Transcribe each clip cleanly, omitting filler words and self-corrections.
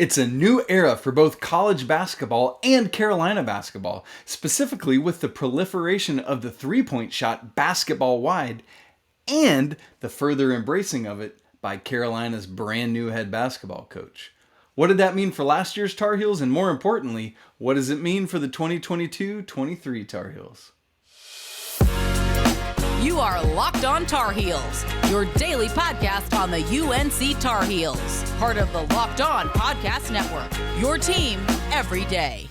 It's a new era for both college basketball and Carolina basketball, specifically with the proliferation of the three-point shot basketball-wide and the further embracing of it by Carolina's brand new head basketball coach. What did that mean for last year's Tar Heels? And more importantly, what does it mean for the 2022-23 Tar Heels? You are Locked On Tar Heels, your daily podcast on the UNC Tar Heels. Part of the Locked On Podcast Network, your team every day.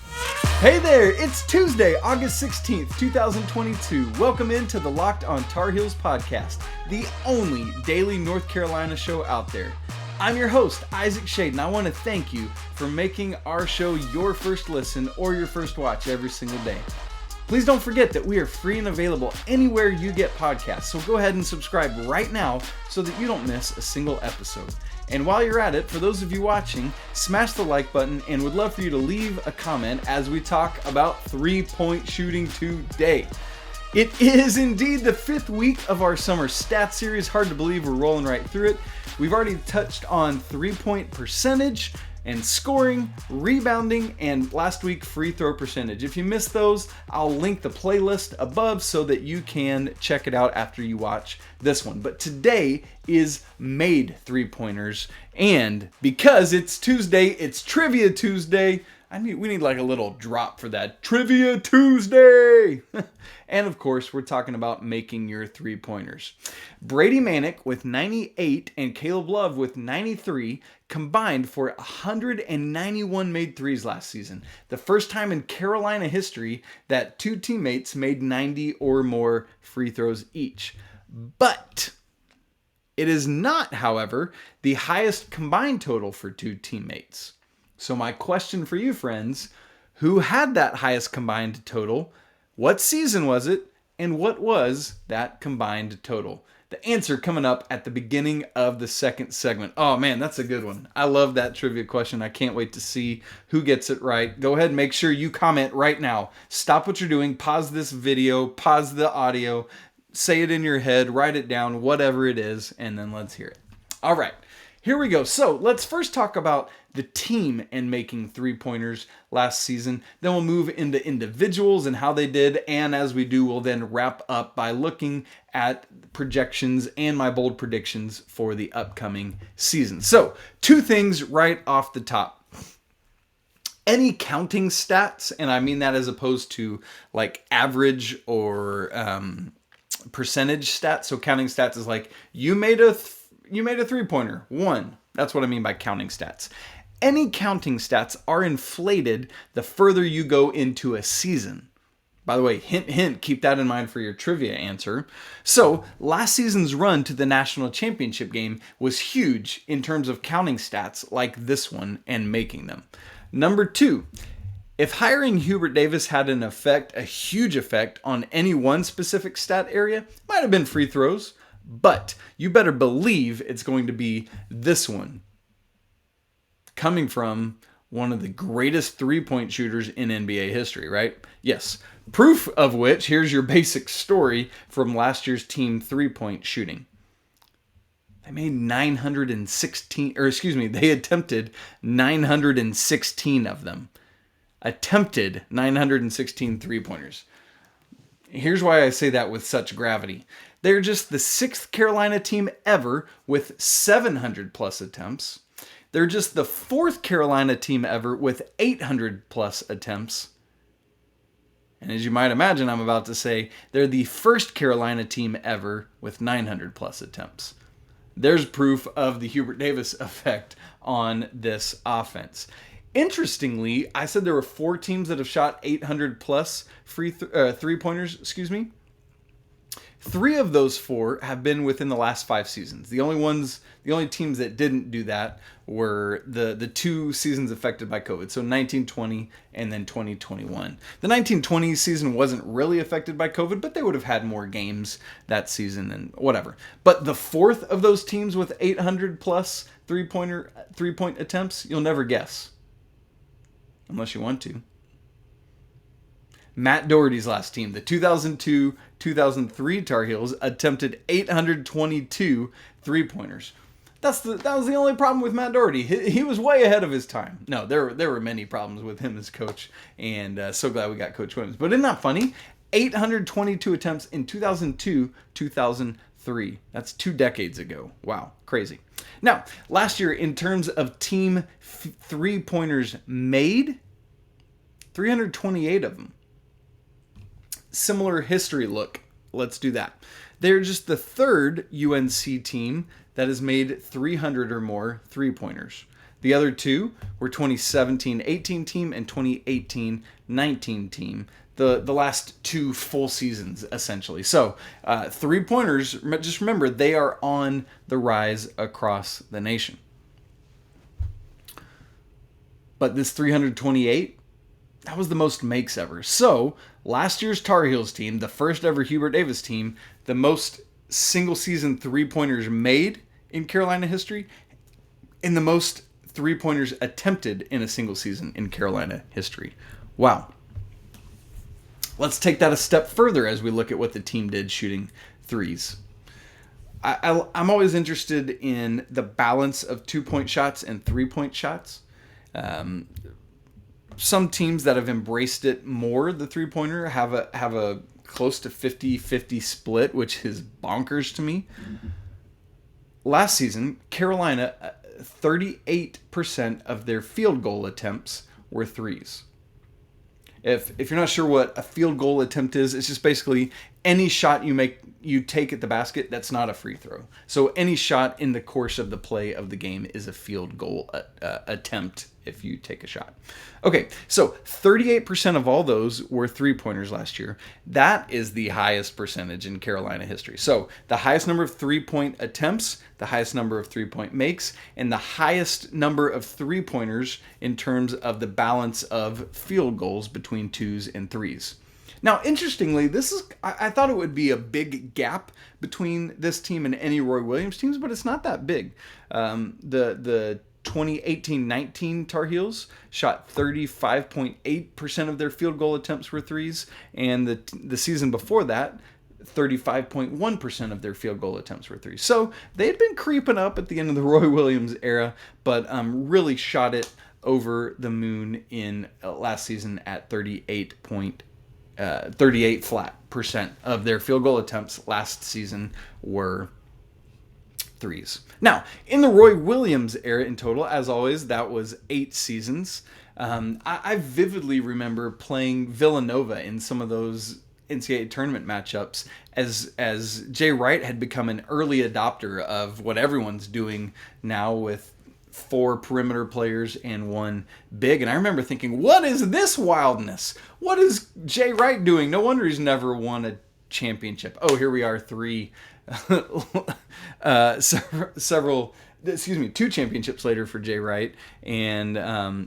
Hey there, it's Tuesday, August 16th, 2022. Welcome into the Locked On Tar Heels podcast, the only daily North Carolina show out there. I'm your host, Isaac Shade, and I want to thank you for making our show your first listen or your first watch every single day. Please don't forget that we are free and available anywhere you get podcasts, so go ahead and subscribe right now so that you don't miss a single episode. And while you're at it, for those of you watching, smash the like button and would love for you to leave a comment as we talk about three-point shooting today. It is indeed the fifth week of our summer stats series. Hard to believe we're rolling right through it. We've already touched on three-point percentage and scoring, rebounding, and last week free throw percentage. If you missed those, I'll link the playlist above so that you can check it out after you watch this one. But today is made three-pointers, and because it's Tuesday, it's Trivia Tuesday. We need like a little drop for that. Trivia Tuesday! And of course, we're talking about making your three-pointers. Brady Manek with 98 and Caleb Love with 93 combined for 191 made threes last season. The first time in Carolina history that two teammates made 90 or more free throws each. But it is not, however, the highest combined total for two teammates. So my question for you, friends, who had that highest combined total? What season was it? And what was that combined total? The answer coming up at the beginning of the second segment. Oh man, that's a good one. I love that trivia question. I can't wait to see who gets it right. Go ahead and make sure you comment right now. Stop what you're doing. Pause this video. Pause the audio. Say it in your head. Write it down. Whatever it is. And then let's hear it. All right. Here we go. So let's first talk about the team and making three-pointers last season. Then we'll move into individuals and how they did. And as we do, we'll then wrap up by looking at projections and my bold predictions for the upcoming season. So two things right off the top. Any counting stats, and I mean that as opposed to like average or percentage stats. So counting stats is like you made a three-pointer, 1. That's what I mean by counting stats. Any counting stats are inflated the further you go into a season. By the way, hint, hint, keep that in mind for your trivia answer. So, last season's run to the national championship game was huge in terms of counting stats like this one and making them. Number 2, if hiring Hubert Davis had an effect, a huge effect on any one specific stat area, it might have been free throws. But you better believe it's going to be this one. Coming from one of the greatest three-point shooters in NBA history, right? Yes. Proof of which, here's your basic story from last year's team three-point shooting. They attempted 916 of them. Attempted 916 three-pointers. Here's why I say that with such gravity. They're just the 6th Carolina team ever with 700 plus attempts. They're just the 4th Carolina team ever with 800 plus attempts. And as you might imagine, I'm about to say, they're the 1st Carolina team ever with 900 plus attempts. There's proof of the Hubert Davis effect on this offense. Interestingly, I said there were 4 teams that have shot 800 plus three-pointers, 3 of those 4 have been within the last 5 seasons. The only teams that didn't do that were the 2 seasons affected by COVID. So 1920 and then 2021. The 1920 season wasn't really affected by COVID, but they would have had more games that season and whatever. But the 4th of those teams with 800 plus three-point attempts, you'll never guess. Unless you want to. Matt Doherty's last team, the 2002-2003 Tar Heels, attempted 822 three-pointers. that was the only problem with Matt Doherty. He was way ahead of his time. No, there were many problems with him as coach, and so glad we got Coach Williams. But isn't that funny? 822 attempts in 2002, 2003. That's 2 decades ago. Wow, crazy. Now, last year, in terms of team three-pointers made, 328 of them. Similar history look. Let's do that. They're just the third UNC team that has made 300 or more three-pointers. The other two were 2017-18 team and 2018-19 team. The last 2 full seasons, essentially. So, three-pointers, just remember, they are on the rise across the nation. But this 328, that was the most makes ever. So, last year's Tar Heels team, the first ever Hubert Davis team, the most single-season three-pointers made in Carolina history, and the most three-pointers attempted in a single season in Carolina history. Wow. Let's take that a step further as we look at what the team did shooting threes. I'm always interested in the balance of 2-point shots and 3-point shots. Some teams that have embraced it more, the three-pointer, have a close to 50-50 split, which is bonkers to me. Last season, Carolina, 38% of their field goal attempts were threes. If you're not sure what a field goal attempt is, it's just basically any shot you take at the basket that's not a free throw. So any shot in the course of the play of the game is a field goal attempt if you take a shot. Okay, so 38% of all those were three-pointers last year. That is the highest percentage in Carolina history. So the highest number of three-point attempts, the highest number of three-point makes, and the highest number of three-pointers in terms of the balance of field goals between 2s and 3s. Now, interestingly, I thought it would be a big gap between this team and any Roy Williams teams, but it's not that big. The 2018-19 Tar Heels shot 35.8% of their field goal attempts were threes, and the season before that, 35.1% of their field goal attempts were threes. So they had been creeping up at the end of the Roy Williams era, but really shot it over the moon in last season at 38% of their field goal attempts last season were threes. Now, in the Roy Williams era in total, as always, that was 8 seasons. I vividly remember playing Villanova in some of those NCAA tournament matchups as Jay Wright had become an early adopter of what everyone's doing now with 4 perimeter players and 1 big. And I remember thinking, what is this wildness? What is Jay Wright doing? No wonder he's never won a championship. Oh, here we are, 2 championships later for Jay Wright. And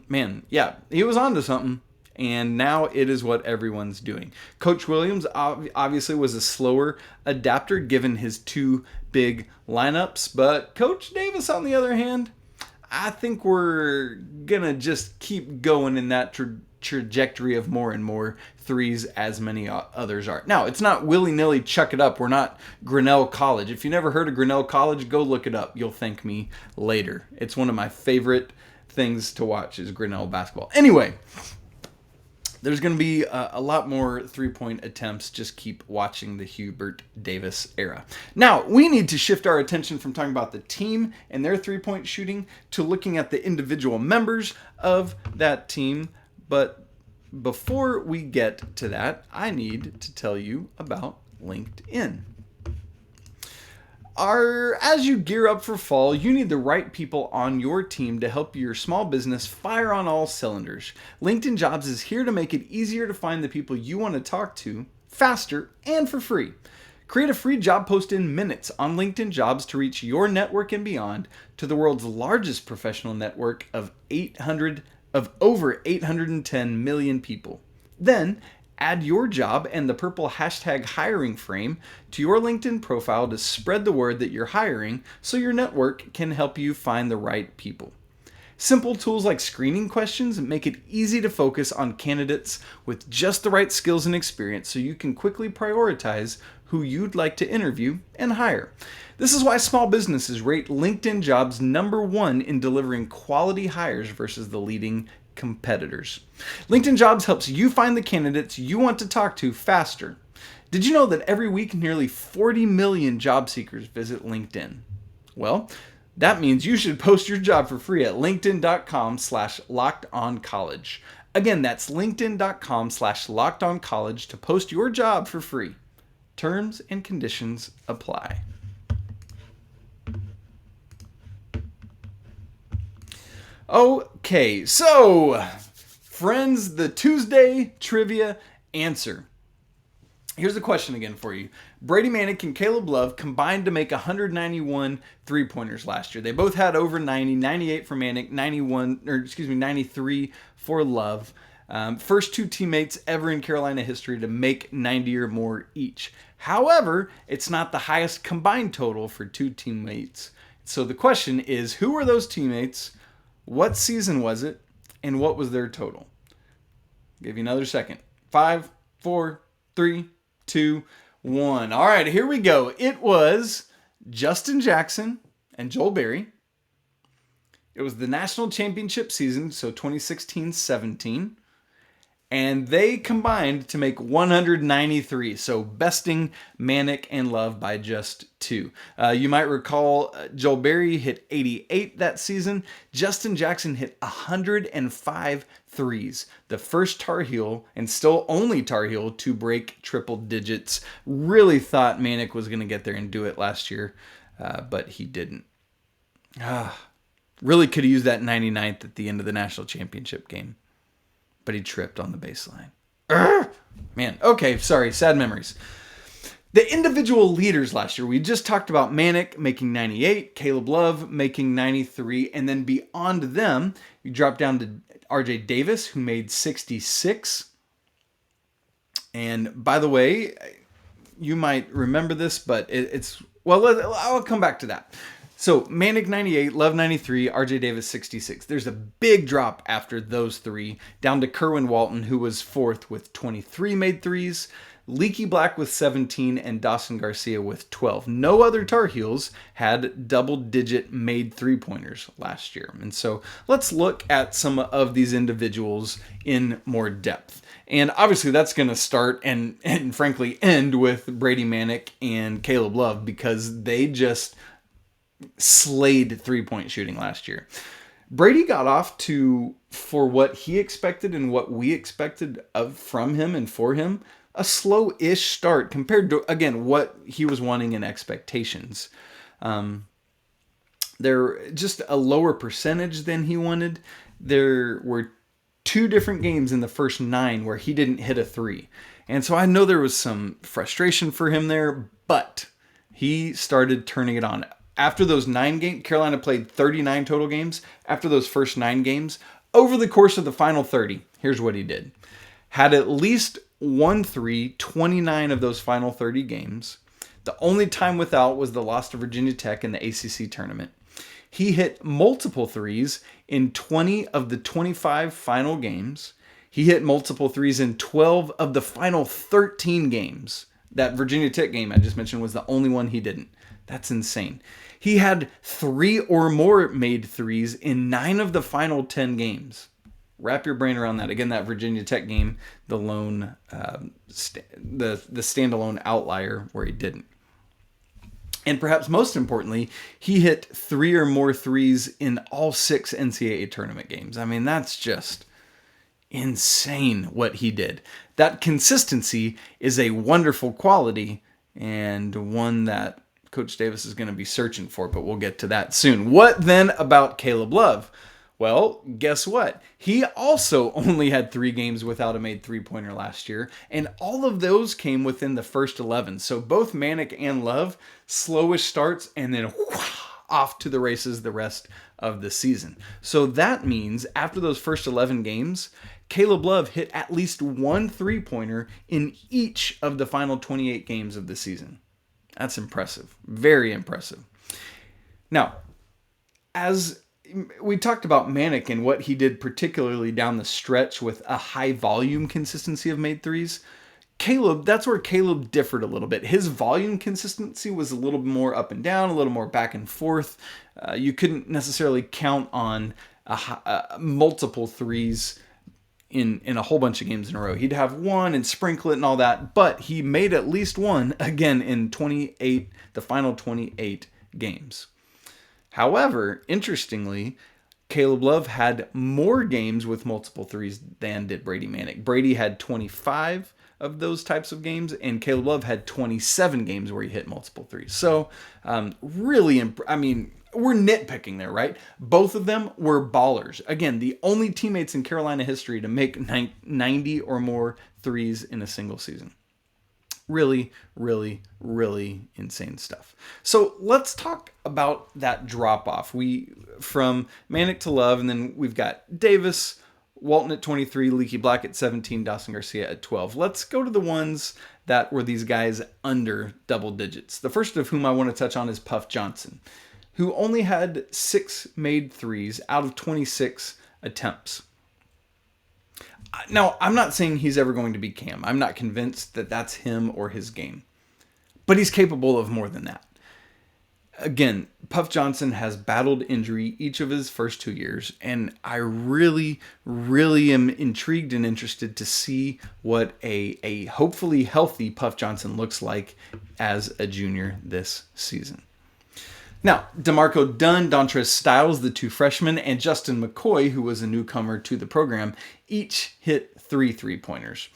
man, yeah, he was on to something. And now it is what everyone's doing. Coach Williams obviously was a slower adapter given his 2 big lineups. But Coach Davis, on the other hand, I think we're going to just keep going in that trajectory of more and more threes as many others are. Now, it's not willy-nilly chuck it up. We're not Grinnell College. If you never heard of Grinnell College, go look it up. You'll thank me later. It's one of my favorite things to watch is Grinnell basketball. Anyway, there's going to be a lot more three-point attempts. Just keep watching the Hubert Davis era. Now, we need to shift our attention from talking about the team and their three-point shooting to looking at the individual members of that team. But before we get to that, I need to tell you about LinkedIn. As you gear up for fall, you need the right people on your team to help your small business fire on all cylinders. LinkedIn Jobs is here to make it easier to find the people you want to talk to faster and for free. Create a free job post in minutes on LinkedIn Jobs to reach your network and beyond to the world's largest professional network of over 810 million people. Then, add your job and the purple hashtag hiring frame to your LinkedIn profile to spread the word that you're hiring so your network can help you find the right people. Simple tools like screening questions make it easy to focus on candidates with just the right skills and experience so you can quickly prioritize who you'd like to interview and hire. This is why small businesses rate LinkedIn Jobs #1 in delivering quality hires versus the leading competitors. LinkedIn Jobs helps you find the candidates you want to talk to faster. Did you know that every week nearly 40 million job seekers visit LinkedIn? Well, that means you should post your job for free at linkedin.com/lockedoncollege. Again, that's linkedin.com/lockedoncollege to post your job for free. Terms and conditions apply. Okay, so friends, the Tuesday trivia answer. Here's the question again for you. Brady Manek and Caleb Love combined to make 191 three-pointers last year. They both had over 90, 98 for Manek, 93 for Love. First two teammates ever in Carolina history to make 90 or more each. However, it's not the highest combined total for two teammates. So the question is, who were those teammates? What season was it? And what was their total? I'll give you another second. 5, 4, 3, 2, 1. All right, here we go. It was Justin Jackson and Joel Berry. It was the national championship season, so 2016-17. And they combined to make 193, so besting Manek and Love by just 2. You might recall Joel Berry hit 88 that season. Justin Jackson hit 105 threes. The first Tar Heel, and still only Tar Heel, to break triple digits. Really thought Manek was going to get there and do it last year, but he didn't. Really could have used that 99th at the end of the national championship game. But he tripped on the baseline. Man, okay, sorry, sad memories. The individual leaders last year, we just talked about Manek making 98, Caleb Love making 93, and then beyond them, you drop down to RJ Davis, who made 66. And by the way, you might remember this, but I'll come back to that. So Manek 98, Love 93, RJ Davis 66. There's a big drop after those three, down to Kerwin Walton, who was fourth with 23 made threes, Leaky Black with 17, and Dawson Garcia with 12. No other Tar Heels had double-digit made three-pointers last year. And so let's look at some of these individuals in more depth. And obviously that's going to start and frankly end with Brady Manek and Caleb Love, because they just slayed three-point shooting last year. Brady got off to, for what he expected and what we expected from him and for him, a slow-ish start compared to, again, what he was wanting in expectations. They're just a lower percentage than he wanted. There were 2 different games in the first 9 where he didn't hit a 3. And so I know there was some frustration for him there, but he started turning it on. After those 9 games, Carolina played 39 total games. After those first 9 games, over the course of the final 30, here's what he did. Had at least 1 3, 29 of those final 30 games. The only time without was the loss to Virginia Tech in the ACC tournament. He hit multiple threes in 20 of the 25 final games. He hit multiple threes in 12 of the final 13 games. That Virginia Tech game I just mentioned was the only one he didn't. That's insane. He had 3 or more made threes in 9 of the final 10 games. Wrap your brain around that. Again, that Virginia Tech game, the lone, the standalone outlier where he didn't. And perhaps most importantly, he hit 3 or more threes in all 6 NCAA tournament games. I mean, that's just insane what he did. That consistency is a wonderful quality and one that Coach Davis is going to be searching for, but we'll get to that soon. What then about Caleb Love? Well, guess what? He also only had 3 games without a made three-pointer last year, and all of those came within the first 11. So both Manek and Love, slowish starts, and then off to the races the rest of the season. So that means after those first 11 games, Caleb Love hit at least 1 three-pointer in each of the final 28 games of the season. That's impressive. Very impressive. Now, as we talked about Manek and what he did particularly down the stretch with a high volume consistency of made threes, That's where Caleb differed a little bit. His volume consistency was a little more up and down, a little more back and forth. You couldn't necessarily count on multiple threes in a whole bunch of games in a row. He'd have one and sprinkle it and all that, but he made at least one, again, in the final 28 games. However, interestingly, Caleb Love had more games with multiple threes than did Brady Manek. Brady had 25 of those types of games, and Caleb Love had 27 games where he hit multiple threes. So, really, we're nitpicking there, right? Both of them were ballers. Again, the only teammates in Carolina history to make 90 or more threes in a single season. Really, really, really insane stuff. So let's talk about that drop-off. From Manek to Love, and then we've got Davis, Walton at 23, Leaky Black at 17, Dawson Garcia at 12. Let's go to the ones that were these guys under double digits. The first of whom I want to touch on is Puff Johnson, who only had 6 made threes out of 26 attempts. Now, I'm not saying he's ever going to be Cam. I'm not convinced that that's him or his game. But he's capable of more than that. Again, Puff Johnson has battled injury each of his first 2 years, and I really, really am intrigued and interested to see what a hopefully healthy Puff Johnson looks like as a junior this season. Now, DeMarco Dunn, Dontrez Styles, the 2 freshmen, and Justin McCoy, who was a newcomer to the program, each hit 3 3-pointers.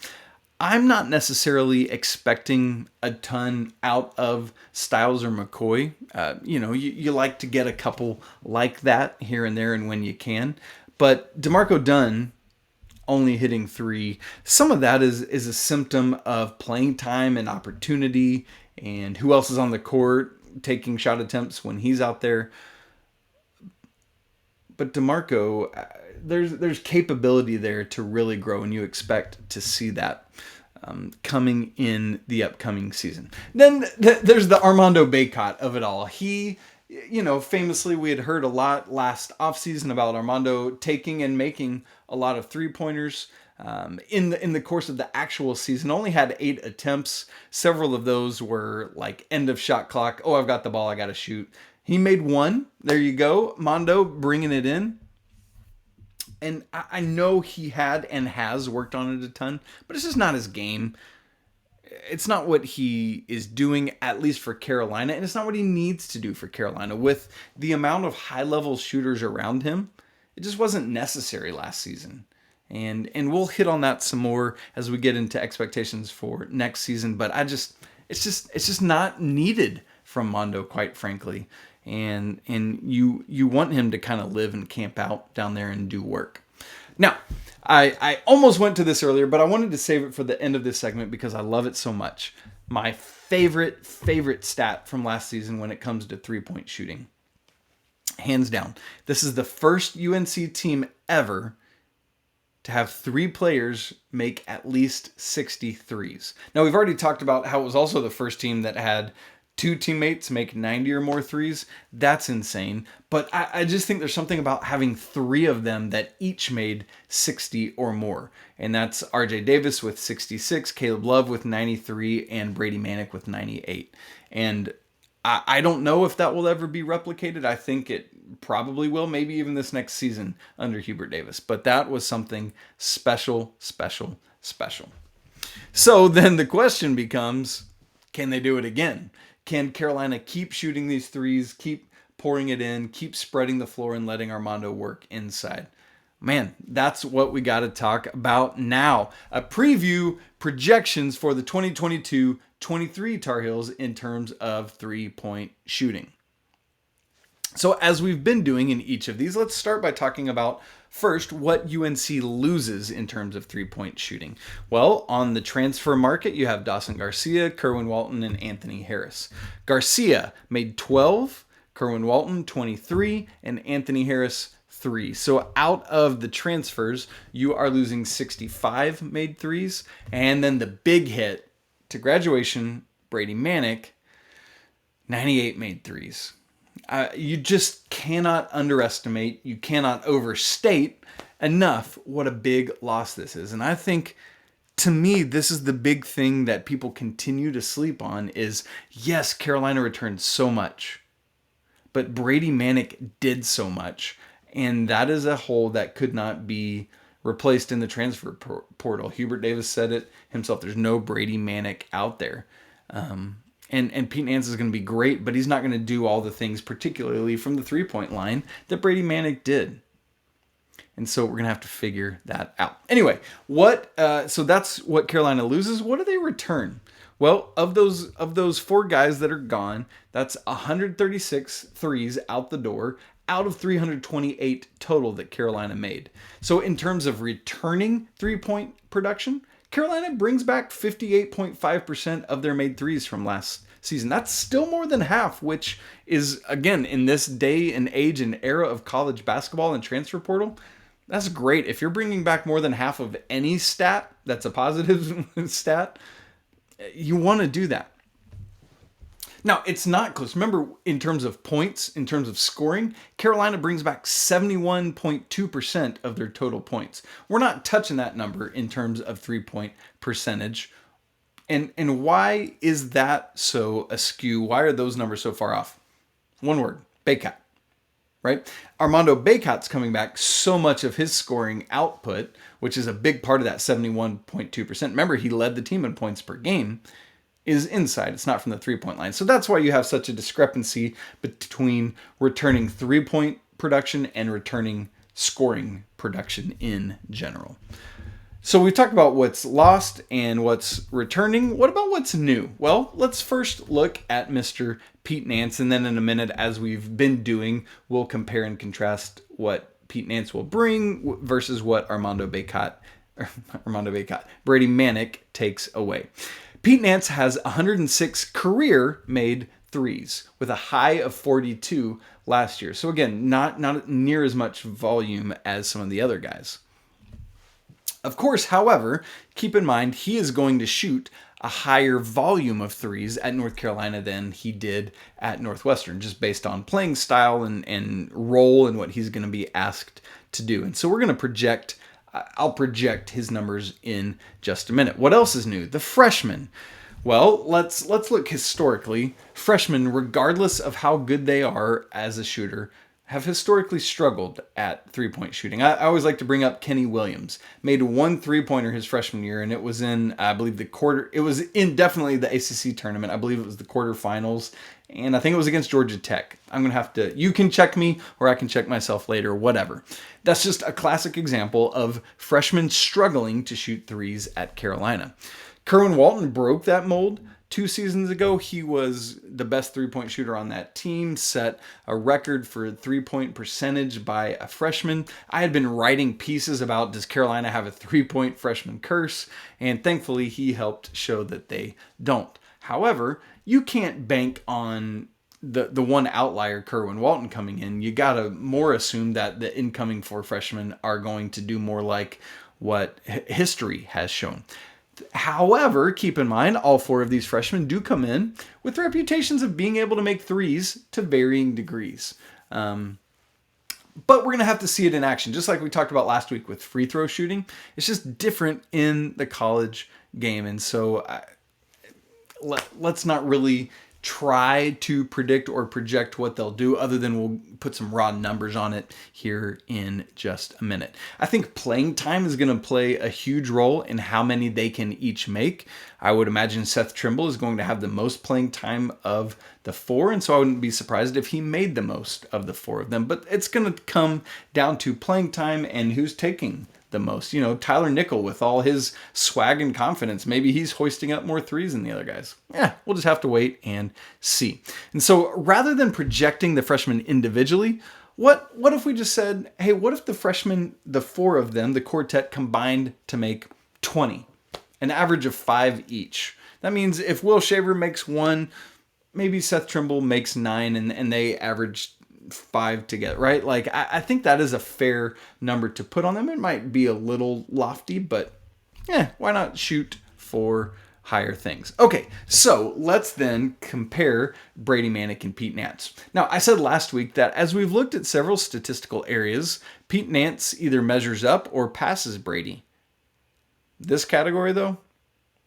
I'm not necessarily expecting a ton out of Styles or McCoy. You like to get a couple like that here and there and when you can. But DeMarco Dunn only hitting 3, some of that is a symptom of playing time and opportunity and who else is on the court taking shot attempts when he's out there. But DeMarco, there's capability there to really grow, and you expect to see that coming in the upcoming season. Then there's the Armando Bacot of it all. He, famously we had heard a lot last offseason about Armando taking and making a lot of 3-pointers. In the course of the actual season, only had 8 attempts. Several of those were like end of shot clock. Oh, I've got the ball, I got to shoot. He made 1. There you go. Mondo bringing it in. And I know he had and has worked on it a ton, but it's just not his game. It's not what he is doing, at least for Carolina, and it's not what he needs to do for Carolina. With the amount of high-level shooters around him, it just wasn't necessary last season. And we'll hit on that some more as we get into expectations for next season. But it's just not needed from Mondo, quite frankly. And you want him to kind of live and camp out down there and do work. Now, I almost went to this earlier, but I wanted to save it for the end of this segment because I love it so much. My favorite stat from last season when it comes to 3-point shooting. Hands down. This is the first UNC team ever to have 3 players make at least 60 threes. Now, we've already talked about how it was also the first team that had 2 teammates make 90 or more threes. That's insane. But I just think there's something about having 3 of them that each made 60 or more. And that's RJ Davis with 66, Caleb Love with 93, and Brady Manek with 98. And I don't know if that will ever be replicated. I think it probably will, maybe even this next season under Hubert Davis. But that was something special. So then the question becomes, can they do it again? Can Carolina keep shooting these threes, keep pouring it in, keep spreading the floor and letting Armando work inside? Man, that's what we got to talk about now. A preview, projections for the 2022-23 Tar Heels in terms of 3-point shooting. So as we've been doing in each of these, let's start by talking about first what UNC loses in terms of 3-point shooting. Well, on the transfer market, you have Dawson Garcia, Kerwin Walton, and Anthony Harris. Garcia made 12, Kerwin Walton 23, and Anthony Harris 3. So out of the transfers, you are losing 65 made threes. And then the big hit to graduation, Brady Manek, 98 made threes. You just cannot underestimate, you cannot overstate enough what a big loss this is. And I think to me, this is the big thing that people continue to sleep on is, yes, Carolina returned so much, but Brady Manek did so much. And that is a hole that could not be replaced in the transfer portal. Hubert Davis said it himself. There's no Brady Manek out there. And Pete Nance is going to be great, but he's not going to do all the things, particularly from the three-point line, that Brady Manek did. And so we're going to have to figure that out. Anyway, so that's what Carolina loses. What do they return? Well, of those 4 guys that are gone, that's 136 threes out the door, out of 328 total that Carolina made. So in terms of returning three-point production, Carolina brings back 58.5% of their made threes from last season. That's still more than half, which is, again, in this day and age and era of college basketball and transfer portal, that's great. If you're bringing back more than half of any stat that's a positive stat, you want to do that. Now, it's not close. Remember, in terms of points, in terms of scoring, Carolina brings back 71.2% of their total points. We're not touching that number in terms of three-point percentage. And why is that so askew? Why are those numbers so far off? One word, Bacot. Right? Armando Bacot's coming back so much of his scoring output, which is a big part of that 71.2%. Remember, he led the team in points per game, is inside. It's not from the three-point line. So that's why you have such a discrepancy between returning three-point production and returning scoring production in general. So we've talked about what's lost and what's returning. What about what's new? Well, let's first look at Mr. Pete Nance, and then in a minute, as we've been doing, we'll compare and contrast what Pete Nance will bring versus what Brady Manek takes away. Pete Nance has 106 career-made threes with a high of 42 last year. So again, not near as much volume as some of the other guys. Of course, however, keep in mind he is going to shoot a higher volume of threes at North Carolina than he did at Northwestern, just based on playing style and role and what he's going to be asked to do. And so we're going to I'll project his numbers in just a minute. What else is new? The freshmen. Well, let's look historically. Freshmen, regardless of how good they are as a shooter, have historically struggled at three-point shooting. I always like to bring up Kenny Williams. Made one three-pointer his freshman year, and it was in, I believe, definitely the ACC tournament. I believe it was the quarterfinals, and I think it was against Georgia Tech. I'm going to have to, you can check me, or I can check myself later, whatever. That's just a classic example of freshmen struggling to shoot threes at Carolina. Kerwin Walton broke that mold 2 seasons ago. He was the best three-point shooter on that team, set a record for three-point percentage by a freshman. I had been writing pieces about, does Carolina have a three-point freshman curse? And thankfully, he helped show that they don't. However, you can't bank on the one outlier, Kerwin Walton, coming in. You gotta more assume that the incoming 4 freshmen are going to do more like what history has shown. However, keep in mind, all 4 of these freshmen do come in with reputations of being able to make threes to varying degrees. But we're going to have to see it in action, just like we talked about last week with free throw shooting. It's just different in the college game. And so let's not really try to predict or project what they'll do, other than we'll put some raw numbers on it here in just a minute. I think playing time is going to play a huge role in how many they can each make. I would imagine Seth Trimble is going to have the most playing time of the 4, and so I wouldn't be surprised if he made the most of the 4 of them. But it's going to come down to playing time and who's taking the most. You know, Tyler Nickel, with all his swag and confidence, maybe he's hoisting up more threes than the other guys. We'll just have to wait and see. And so rather than projecting the freshmen individually, what if we just said, hey, what if the freshmen, the 4 of them, the quartet, combined to make 20, an average of 5 each? That means if Will Shaver makes 1, maybe Seth Trimble makes 9, and they average 5 together, right? Like, I think that is a fair number to put on them. It might be a little lofty, but why not shoot for higher things? Okay, so let's then compare Brady Manek and Pete Nance. Now, I said last week that as we've looked at several statistical areas, Pete Nance either measures up or passes Brady. This category, though,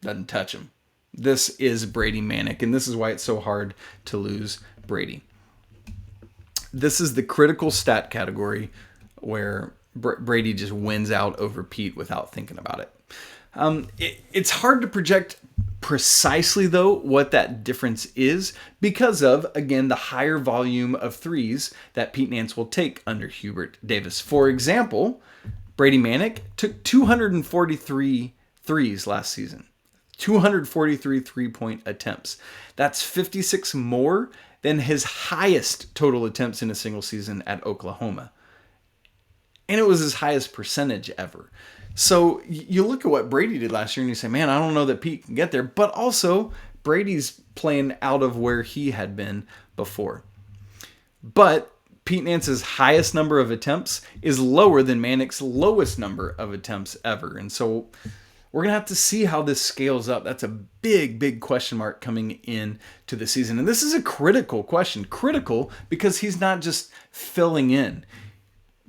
doesn't touch him. This is Brady Manek, and this is why it's so hard to lose Brady. This is the critical stat category where Brady just wins out over Pete without thinking about it. It's hard to project precisely, though, what that difference is because of, again, the higher volume of threes that Pete Nance will take under Hubert Davis. For example, Brady Manek took 243 threes last season. 243 three-point attempts. That's 56 more than his highest total attempts in a single season at Oklahoma. And it was his highest percentage ever. So you look at what Brady did last year and you say, man, I don't know that Pete can get there. But also, Brady's playing out of where he had been before. But Pete Nance's highest number of attempts is lower than Manek's lowest number of attempts ever. And so we're going to have to see how this scales up. That's a big, big question mark coming in to the season. And this is a critical question. Critical because he's not just filling in.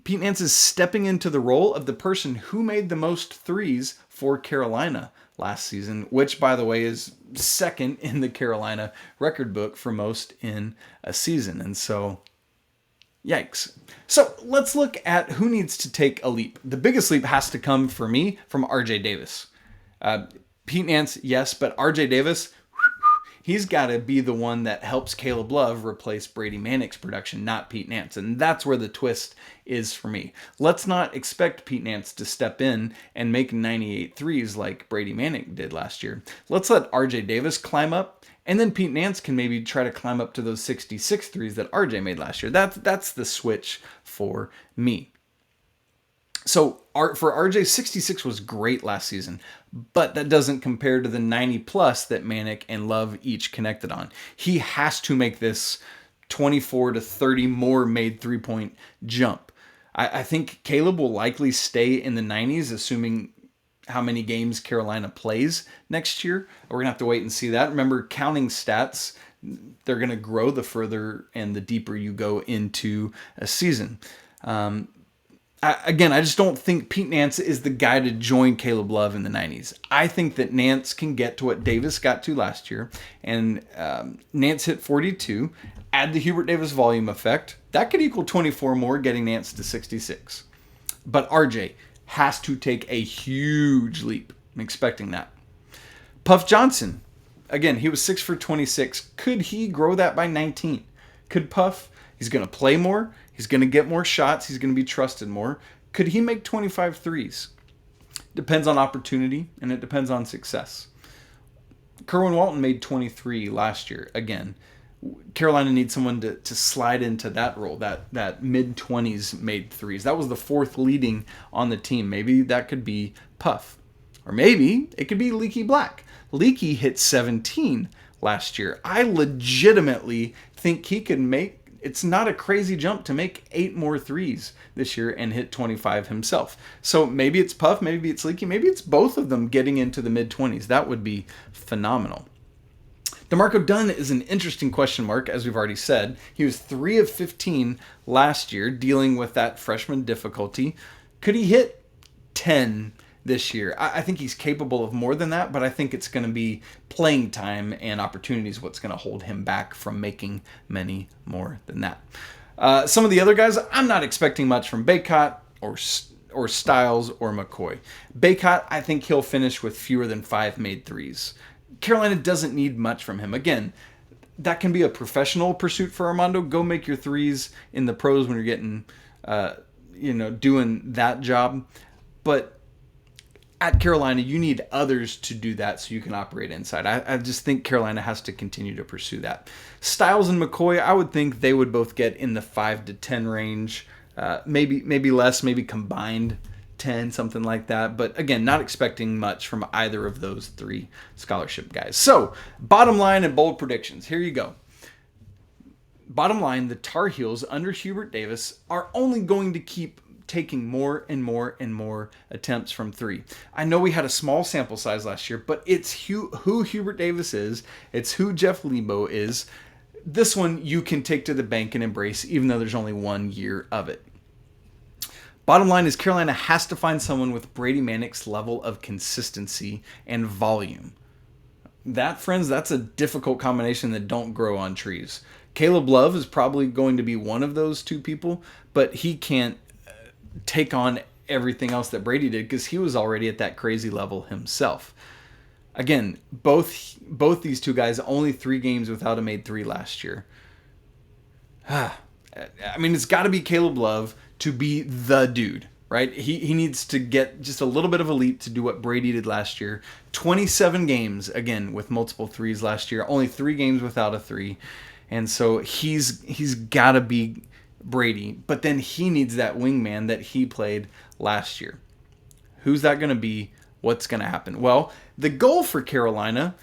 Pete Nance is stepping into the role of the person who made the most threes for Carolina last season, which, by the way, is second in the Carolina record book for most in a season. And so, yikes. So let's look at who needs to take a leap. The biggest leap has to come for me from RJ Davis. Pete Nance, yes, but RJ Davis, he's got to be the one that helps Caleb Love replace Brady Manek's production, not Pete Nance. And that's where the twist is for me. Let's not expect Pete Nance to step in and make 98 threes like Brady Manek did last year. Let's let RJ Davis climb up, and then Pete Nance can maybe try to climb up to those 66 threes that RJ made last year. That's the switch for me. So for RJ, 66 was great last season, but that doesn't compare to the 90 plus that Manek and Love each connected on. He has to make this 24 to 30 more made three-point jump. I think Caleb will likely stay in the 90s, assuming how many games Carolina plays next year. We're going to have to wait and see that. Remember, counting stats, they're going to grow the further and the deeper you go into a season. I just don't think Pete Nance is the guy to join Caleb Love in the 90s. I think that Nance can get to what Davis got to last year, and Nance hit 42. Add the Hubert Davis volume effect. That could equal 24 more, getting Nance to 66. But RJ has to take a huge leap. I'm expecting that. Puff Johnson, again, he was 6 for 26. Could he grow that by 19? Could Puff? He's going to play more. He's going to get more shots. He's going to be trusted more. Could he make 25 threes? Depends on opportunity, and it depends on success. Kerwin Walton made 23 last year. Again, Carolina needs someone to slide into that role, that mid-20s made threes. That was the fourth leading on the team. Maybe that could be Puff. Or maybe it could be Leaky Black. Leaky hit 17 last year. I legitimately think he could make, it's not a crazy jump to make 8 more threes this year and hit 25 himself. So maybe it's Puff, maybe it's Leaky, maybe it's both of them getting into the mid-20s. That would be phenomenal. DeMarco Dunn is an interesting question mark, as we've already said. He was 3 of 15 last year, dealing with that freshman difficulty. Could he hit 10 this year? I think he's capable of more than that, but I think it's going to be playing time and opportunities what's going to hold him back from making many more than that. Some of the other guys, I'm not expecting much from Bacot or Styles or McCoy. Bacot, I think he'll finish with fewer than 5 made threes. Carolina doesn't need much from him. Again, that can be a professional pursuit for Armando. Go make your threes in the pros when you're getting, doing that job. But at Carolina, you need others to do that so you can operate inside. I just think Carolina has to continue to pursue that. Styles and McCoy, I would think they would both get in the 5 to 10 range, maybe less, maybe combined 10, something like that. But again, not expecting much from either of those 3 scholarship guys. So, bottom line and bold predictions. Here you go. Bottom line, the Tar Heels under Hubert Davis are only going to keep taking more and more and more attempts from 3. I know we had a small sample size last year, but it's who Hubert Davis is. It's who Jeff Lebo is. This one you can take to the bank and embrace, even though there's only 1 year of it. Bottom line is Carolina has to find someone with Brady Manek's level of consistency and volume. That, friends, that's a difficult combination that don't grow on trees. Caleb Love is probably going to be one of those two people, but he can't take on everything else that Brady did because he was already at that crazy level himself. Again, both these two guys, only 3 games without a made 3 last year. I mean, it's got to be Caleb Love to be the dude, right? He needs to get just a little bit of a leap to do what Brady did last year. 27 games, again, with multiple 3s last year. Only 3 games without a 3. And so he's got to be Brady. But then he needs that wingman that he played last year. Who's that going to be? What's going to happen? Well, the goal for Carolina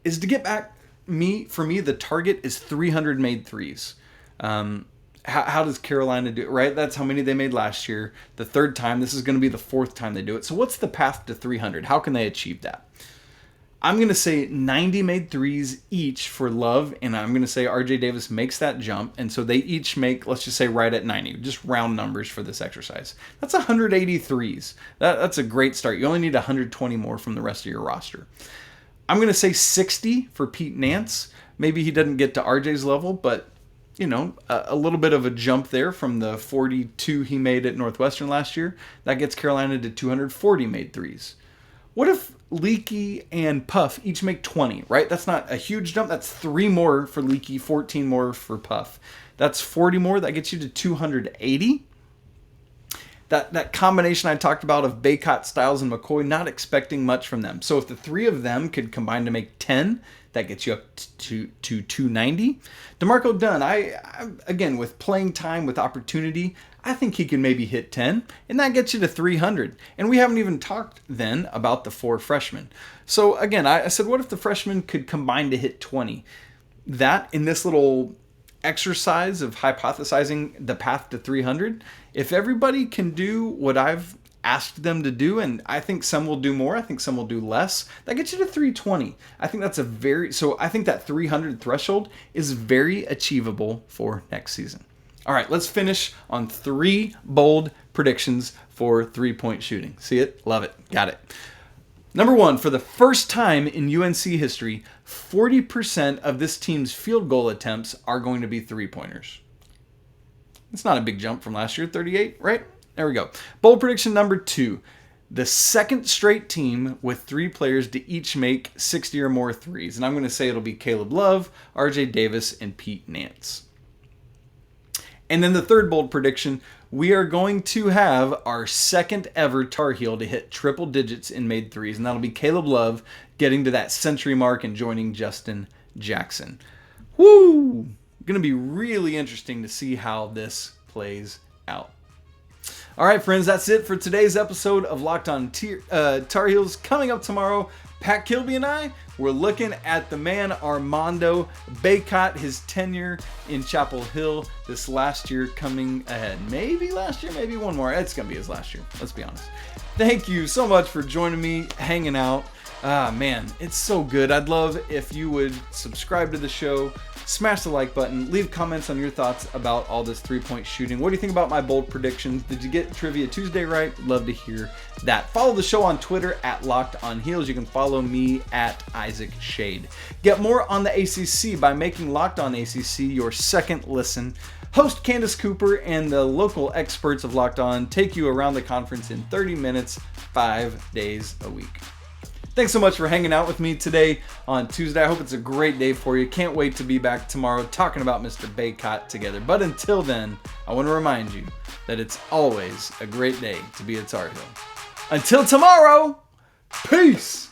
is to get back. For me, the target is 300 made 3s. How does Carolina do it, right? That's how many they made last year. The 3rd time. This is going to be the 4th time they do it. So what's the path to 300? How can they achieve that? I'm going to say 90 made 3s each for Love, and I'm going to say RJ Davis makes that jump, and so they each make, let's just say, right at 90. Just round numbers for this exercise. That's 180 3s. That's a great start. You only need 120 more from the rest of your roster. I'm going to say 60 for Pete Nance. Maybe he doesn't get to RJ's level, but a little bit of a jump there from the 42 he made at Northwestern last year. That gets Carolina to 240 made 3s. What if Leaky and Puff each make 20, right? That's not a huge jump. That's 3 more for Leaky, 14 more for Puff. That's 40 more. That gets you to 280. That combination I talked about of Bacot, Styles, and McCoy, not expecting much from them. So if the 3 of them could combine to make 10, that gets you up to 290. DeMarco Dunn, I again, with playing time, with opportunity, I think he can maybe hit 10, and that gets you to 300. And we haven't even talked then about the 4 freshmen. So again, I said, what if the freshmen could combine to hit 20? That, in this little exercise of hypothesizing the path to 300, if everybody can do what I've asked them to do, and I think some will do more, I think some will do less, that gets you to 320. I think that's I think that 300 threshold is very achievable for next season. All right, let's finish on 3 bold predictions for 3-point shooting. See it? Love it. Got it. Number 1, for the first time in UNC history, 40% of this team's field goal attempts are going to be 3-pointers. It's not a big jump from last year, 38, right? There we go. Bold prediction number 2. The second straight team with 3 players to each make 60 or more 3s. And I'm going to say it'll be Caleb Love, RJ Davis, and Pete Nance. And then the third bold prediction, we are going to have our second ever Tar Heel to hit triple digits in made 3s. And that'll be Caleb Love getting to that century mark and joining Justin Jackson. Woo! Going to be really interesting to see how this plays out. All right, friends, that's it for today's episode of Locked On Tar Heels. Coming up tomorrow, Pat Kilby and I, we're looking at the man Armando Bacot, his tenure in Chapel Hill this last year coming ahead. Maybe last year, maybe one more. It's going to be his last year, let's be honest. Thank you so much for joining me, hanging out. Man, it's so good. I'd love if you would subscribe to the show, smash the like button, leave comments on your thoughts about all this 3-point shooting. What do you think about my bold predictions? Did you get Trivia Tuesday right? Love to hear that. Follow the show on Twitter at Locked On Heels. You can follow me at Isaac Shade. Get more on the ACC by making Locked On ACC your second listen. Host Candace Cooper and the local experts of Locked On take you around the conference in 30 minutes, 5 days a week. Thanks so much for hanging out with me today on Tuesday. I hope it's a great day for you. Can't wait to be back tomorrow talking about Mr. Bacot together. But until then, I want to remind you that it's always a great day to be a Tar Heel. Until tomorrow, peace!